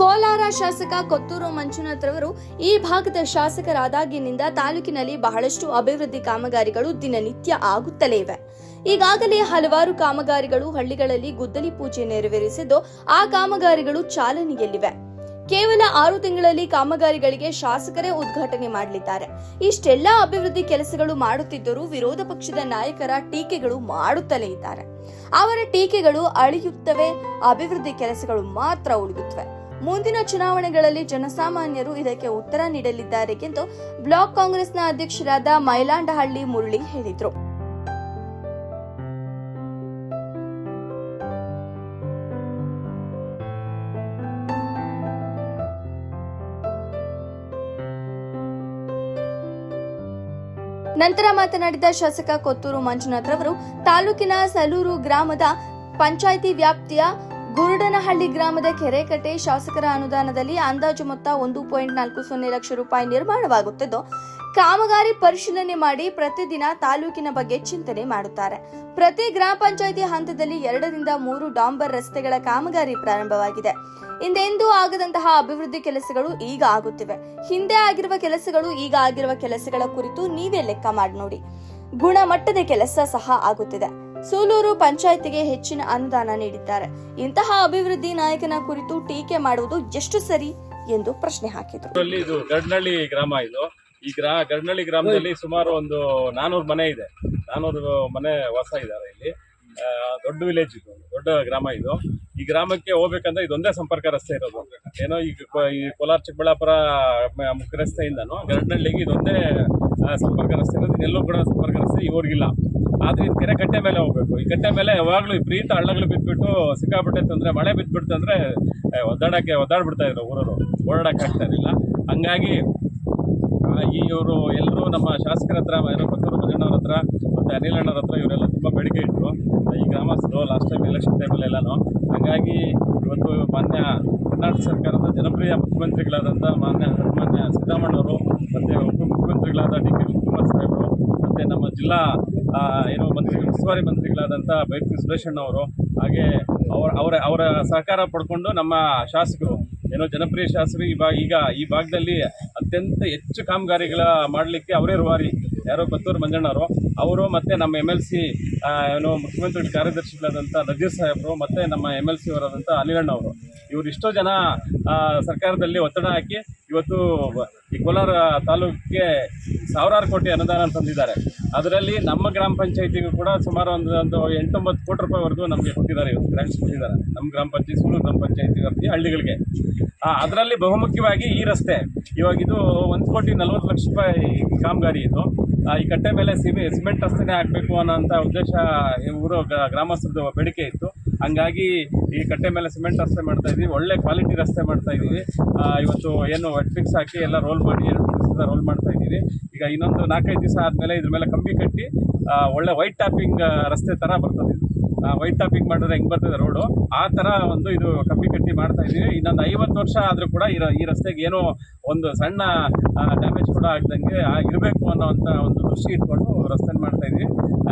ಕೋಲಾರ ಶಾಸಕ ಕೊತ್ತೂರು ಮಂಜುನಾಥ್ ರವರು ಈ ಭಾಗದ ಶಾಸಕರಾದಾಗಿನಿಂದ ತಾಲೂಕಿನಲ್ಲಿ ಬಹಳಷ್ಟು ಅಭಿವೃದ್ಧಿ ಕಾಮಗಾರಿಗಳು ದಿನನಿತ್ಯ ಆಗುತ್ತಲೇ ಇವೆ. ಈಗಾಗಲೇ ಹಲವಾರು ಕಾಮಗಾರಿಗಳು ಹಳ್ಳಿಗಳಲ್ಲಿ ಗುದ್ದಲಿ ಪೂಜೆ ನೆರವೇರಿಸಿದ್ದು ಆ ಕಾಮಗಾರಿಗಳು ಚಾಲನೆಯಲ್ಲಿವೆ. ಕೇವಲ 6 ತಿಂಗಳಲ್ಲಿ ಕಾಮಗಾರಿಗಳಿಗೆ ಶಾಸಕರೇ ಉದ್ಘಾಟನೆ ಮಾಡಲಿದ್ದಾರೆ. ಇಷ್ಟೆಲ್ಲಾ ಅಭಿವೃದ್ಧಿ ಕೆಲಸಗಳು ಮಾಡುತ್ತಿದ್ದರೂ ವಿರೋಧ ಪಕ್ಷದ ನಾಯಕರ ಟೀಕೆಗಳು ಮಾಡುತ್ತಲೇ ಇದ್ದಾರೆ. ಅವರ ಟೀಕೆಗಳು ಅಳಿಯುತ್ತವೆ, ಅಭಿವೃದ್ಧಿ ಕೆಲಸಗಳು ಮಾತ್ರ ಉಳಿಯುತ್ತವೆ. ಮುಂದಿನ ಚುನಾವಣೆಗಳಲ್ಲಿ ಜನಸಾಮಾನ್ಯರು ಇದಕ್ಕೆ ಉತ್ತರ ನೀಡಲಿದ್ದಾರೆ ಎಂದು ಬ್ಲಾಕ್ ಕಾಂಗ್ರೆಸ್ನ ಅಧ್ಯಕ್ಷರಾದ ಮೈಲಾಂಡಹಳ್ಳಿ ಮುರಳಿ ಹೇಳಿದರು. ನಂತರ ಮಾತನಾಡಿದ ಶಾಸಕ ಕೊತ್ತೂರು ಮಂಜುನಾಥ್ ರವರು ತಾಲೂಕಿನ ಸಲೂರು ಗ್ರಾಮದ ಪಂಚಾಯಿತಿ ವ್ಯಾಪ್ತಿಯ ಗುರುಡನಹಳ್ಳಿ ಗ್ರಾಮದ ಕೆರೆಕಟ್ಟೆ ಶಾಸಕರ ಅನುದಾನದಲ್ಲಿ ಅಂದಾಜು ಮೊತ್ತ 1.40 ಲಕ್ಷ ರೂಪಾಯಿ ನಿರ್ಮಾಣವಾಗುತ್ತಿದ್ದು, ಕಾಮಗಾರಿ ಪರಿಶೀಲನೆ ಮಾಡಿ ಪ್ರತಿದಿನ ತಾಲೂಕಿನ ಬಗ್ಗೆ ಚಿಂತನೆ ಮಾಡುತ್ತಾರೆ. ಪ್ರತಿ ಗ್ರಾಮ ಪಂಚಾಯಿತಿ ಹಂತದಲ್ಲಿ 2 ರಿಂದ 3 ಡಾಂಬರ್ ರಸ್ತೆಗಳ ಕಾಮಗಾರಿ ಪ್ರಾರಂಭವಾಗಿದೆ. ಹಿಂದೆಂದೂ ಆಗದಂತಹ ಅಭಿವೃದ್ಧಿ ಕೆಲಸಗಳು ಈಗ ಆಗುತ್ತಿವೆ. ಹಿಂದೆ ಆಗಿರುವ ಕೆಲಸಗಳು ಈಗ ಆಗಿರುವ ಕೆಲಸಗಳ ಕುರಿತು ನೀವೇ ಲೆಕ್ಕ ಮಾಡಿ ನೋಡಿ. ಗುಣಮಟ್ಟದ ಕೆಲಸ ಸಹ ಆಗುತ್ತಿದೆ. ಸೂಲೂರು ಪಂಚಾಯಿತಿಗೆ ಹೆಚ್ಚಿನ ಅನುದಾನ ನೀಡಿದ್ದಾರೆ. ಇಂತಹ ಅಭಿವೃದ್ಧಿ ನಾಯಕನ ಕುರಿತು ಟೀಕೆ ಮಾಡುವುದು ಎಷ್ಟು ಸರಿ ಎಂದು ಪ್ರಶ್ನೆ ಹಾಕಿದರು. ಇದು ಗಡ್ನಳ್ಳಿ ಗ್ರಾಮ. ಈ ಗಡ್ನಳ್ಳಿ ಗ್ರಾಮದಲ್ಲಿ ಸುಮಾರು ಒಂದು 400 ಮನೆ ಇದೆ. 400 ಮನೆ ವಾಸ ಇದ್ದಾರೆ ಇಲ್ಲಿ. ದೊಡ್ಡ ವಿಲೇಜ್ ಇದು, ದೊಡ್ಡ ಗ್ರಾಮ ಇದು. ಈ ಗ್ರಾಮಕ್ಕೆ ಹೋಗ್ಬೇಕಂದ್ರೆ ಇದೊಂದೇ ಸಂಪರ್ಕ ರಸ್ತೆ ಇರೋದು. ಏನೋ ಈ ಕೋಲಾರ ಚಿಕ್ಕಬಳ್ಳಾಪುರ ಮುಖ್ಯ ರಸ್ತೆಯಿಂದನೂ ಗಡ್ನಳ್ಳಿಗೆ ಇದೊಂದೇ ಸಂಪರ್ಕ ರಸ್ತೆ ಇರೋದು. ಇನ್ನೆಲ್ಲೂ ಕೂಡ ಸಂಪರ್ಕ ರಸ್ತೆ ಇವ್ರಿಗಿಲ್ಲ. ಆದ್ರೆ ಇದು ಕೆರೆ ಕಟ್ಟೆ ಮೇಲೆ ಹೋಗ್ಬೇಕು. ಈ ಕಟ್ಟೆ ಮೇಲೆ ಯಾವಾಗಲೂ ವಿಪರೀತ ಹಳ್ಳಗಳು ಬಿದ್ದುಬಿಟ್ಟು ಸಿಕ್ಕಾಪಟ್ಟೆ ತೊಂದರೆ. ಮಳೆ ಬಿದ್ದುಬಿಡ್ತು ಅಂದ್ರೆ ಒದ್ದಾಡ್ಬಿಡ್ತಾ ಇದ್ರು ಊರವರು, ಓಡಾಡಕ್ಕೆ ಆಗ್ತಾ ಇರಲಿಲ್ಲ. ಹಂಗಾಗಿ ಇವರು ಎಲ್ಲರೂ ನಮ್ಮ ಶಾಸಕರ ಹತ್ರ, ಕೊತ್ತೂರು ಮಂಜಣ್ಣವ್ರ ಹತ್ರ ಮತ್ತು ಅನಿಲಣ್ಣವ್ರ ಹತ್ರ ಇವರೆಲ್ಲ ತುಂಬ ಬೇಡಿಕೆ ಇಟ್ಟರು ಈ ಗ್ರಾಮಸ್ಥರು ಲಾಸ್ಟ್ ಟೈಮ್ ಎಲೆಕ್ಷನ್ ಟೈಮಲ್ಲೆಲ್ಲನೂ. ಹಾಗಾಗಿ ಇವತ್ತು ಮಾನ್ಯ ಕರ್ನಾಟಕ ಸರ್ಕಾರದ ಜನಪ್ರಿಯ ಮುಖ್ಯಮಂತ್ರಿಗಳಾದಂಥ ಮಾನ್ಯ ಸಿದ್ದರಾಮಣ್ಣವರು ಮತ್ತು ಉಪಮುಖ್ಯಮಂತ್ರಿಗಳಾದ ಡಿ.ಕೆ. ಶಿವಕುಮಾರ್ ಸಾಹೇಬರು ಮತ್ತು ನಮ್ಮ ಜಿಲ್ಲಾ ಉಸ್ತುವಾರಿ ಮಂತ್ರಿಗಳಾದಂಥ ಬೈರತಿ ಸುರೇಶಣ್ಣವರು, ಹಾಗೆ ಅವರ ಸಹಕಾರ ಪಡ್ಕೊಂಡು ನಮ್ಮ ಶಾಸಕರು ಜನಪ್ರಿಯ ಶಾಸಕರು ಈಗ ಈ ಭಾಗದಲ್ಲಿ ಅತ್ಯಂತ ಹೆಚ್ಚು ಕಾಮಗಾರಿಗಳ ಮಾಡಲಿಕ್ಕೆ ಅವರೇ ರೂವಾರಿ. ಕೊತ್ತೂರು ಮಂಜಣ್ಣವರು ಅವರು ಮತ್ತು ನಮ್ಮ MLC ಮುಖ್ಯಮಂತ್ರಿ ಕಾರ್ಯದರ್ಶಿಗಳಾದಂಥ ನಜೀರ್ ಸಾಹೇಬರು ಮತ್ತು ನಮ್ಮ MLC ಅವರಾದಂಥ ಅನಿಲಣ್ಣವರು, ಇವರು ಇಷ್ಟೋ ಜನ ಸರ್ಕಾರದಲ್ಲಿ ಒತ್ತಡ ಹಾಕಿ ಇವತ್ತು ಈ ಕೋಲಾರ ತಾಲೂಕಿಗೆ ಸಾವಿರಾರು ಕೋಟಿ ಅನುದಾನ ತಂದಿದ್ದಾರೆ. ಅದರಲ್ಲಿ ನಮ್ಮ ಗ್ರಾಮ ಪಂಚಾಯಿತಿಗೂ ಕೂಡ ಸುಮಾರು ಒಂದು 8-9 ಕೋಟಿ ರೂಪಾಯಿವರೆಗೂ ನಮಗೆ ಕೊಟ್ಟಿದ್ದಾರೆ. ಇವತ್ತು ಗ್ರಾಂಟ್ಸ್ ಕೊಟ್ಟಿದ್ದಾರೆ ನಮ್ಮ ಗ್ರಾಮ ಪಂಚಾಯತಿ, ಸೂಲೂರು ಗ್ರಾಮ ಪಂಚಾಯತಿ ವ್ಯಾಪ್ತಿಯ ಹಳ್ಳಿಗಳಿಗೆ. ಅದರಲ್ಲಿ ಬಹುಮುಖ್ಯವಾಗಿ ಈ ರಸ್ತೆ. ಇವಾಗ ಇದು 1,40,00,000 ರೂಪಾಯಿ ಕಾಮಗಾರಿ. ಇದು ಈ ಕಟ್ಟೆ ಮೇಲೆ ಸಿಮೆಂಟ್ ರಸ್ತೆನೇ ಹಾಕಬೇಕು ಅನ್ನೋಂಥ ಉದ್ದೇಶ ಊರು ಗ್ರಾಮಸ್ಥರದ್ದು ಬೇಡಿಕೆ ಇತ್ತು. ಹಂಗಾಗಿ ಈ ಕಟ್ಟೆ ಮೇಲೆ ಸಿಮೆಂಟ್ ರಸ್ತೆ ಮಾಡ್ತಾ ಇದ್ದೀವಿ, ಒಳ್ಳೆ ಕ್ವಾಲಿಟಿ ರಸ್ತೆ ಮಾಡ್ತಾ ಇದ್ದೀವಿ. ಇವತ್ತು ವೆಟ್ ಫಿಕ್ಸ್ ಹಾಕಿ ಎಲ್ಲ ರೋಲ್ ಮಾಡಿ 2 ದಿವಸದ ರೋಲ್ ಮಾಡ್ತಾ ಇದ್ದೀವಿ. ಈಗ ಇನ್ನೊಂದು 4-5 ದಿವಸ ಆದಮೇಲೆ ಇದ್ರ ಮೇಲೆ ಕಂಬಿ ಕಟ್ಟಿ ಒಳ್ಳೆ ವೈಟ್ ಟಾಪಿಂಗ್ ರಸ್ತೆ ಥರ ಬರ್ತದೆ. ವೈಟ್ ಟಾಪಿಂಗ್ ಮಾಡಿದ್ರೆ ಹೆಂಗೆ ಬರ್ತದೆ ರೋಡು, ಆ ಥರ ಇದು ಕಂಬಿ ಕಟ್ಟಿ ಮಾಡ್ತಾ ಇದ್ದೀವಿ. ಇನ್ನೊಂದು 50 ವರ್ಷ ಆದರೂ ಕೂಡ ಈ ರಸ್ತೆಗೆ ಏನೋ ಒಂದು ಸಣ್ಣ ಡ್ಯಾಮೇಜ್ ಕೂಡ ಆಗದಂಗೆ ಇರಬೇಕು ಅನ್ನೋವಂಥ ಒಂದು ದೃಷ್ಟಿ ಇಟ್ಕೊಂಡು ರಸ್ತೆ ಮಾಡ್ತಾ ಇದ್ದೀವಿ.